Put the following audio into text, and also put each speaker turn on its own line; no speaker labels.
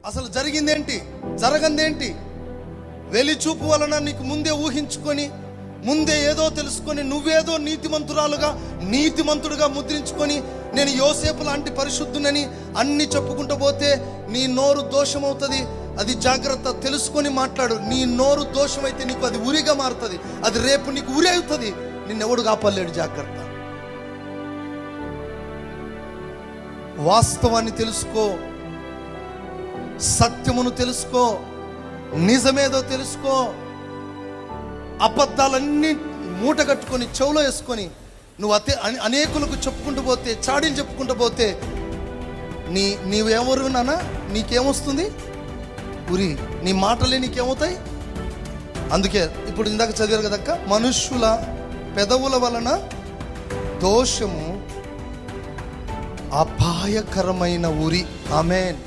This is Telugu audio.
అసలు జరిగిందేంటి, జరగందేంటి? వెలిచూపు వలన నీకు ముందే ఊహించుకొని, ముందే ఏదో తెలుసుకొని, నువ్వేదో నీతిమంతుడుగా ముద్రించుకొని, నేను యోసేపు లాంటి పరిశుద్ధునని అన్ని చెప్పుకుంటూ పోతే నీ నోరు దోషమవుతుంది. అది జాగ్రత్త, తెలుసుకొని మాట్లాడు. నీ నోరు దోషమైతే నీకు అది ఉరిగా మారుతుంది. అది రేపు నీకు ఉరి అవుతుంది. నిన్నెవడు కాపాడలేడు. జాగ్రత్త. వాస్తవాన్ని తెలుసుకో, సత్యమును తెలుసుకో, నిజమేదో తెలుసుకో. అబద్ధాలన్నీ మూట కట్టుకొని చెవులో వేసుకొని నువ్వు అనేకులకు చెప్పుకుంటూ పోతే, చాడీలు చెప్పుకుంటూ పోతే నీవెవరు నాన్న? నీకేమొస్తుంది? ఉరి. నీ మాటలే నీకేమవుతాయి? అందుకే ఇప్పుడు ఇందాక చదివారు కదక్క, మనుష్యుల పెదవుల వలన దోషము అపాయకరమైన ఉరి. ఆమేన్.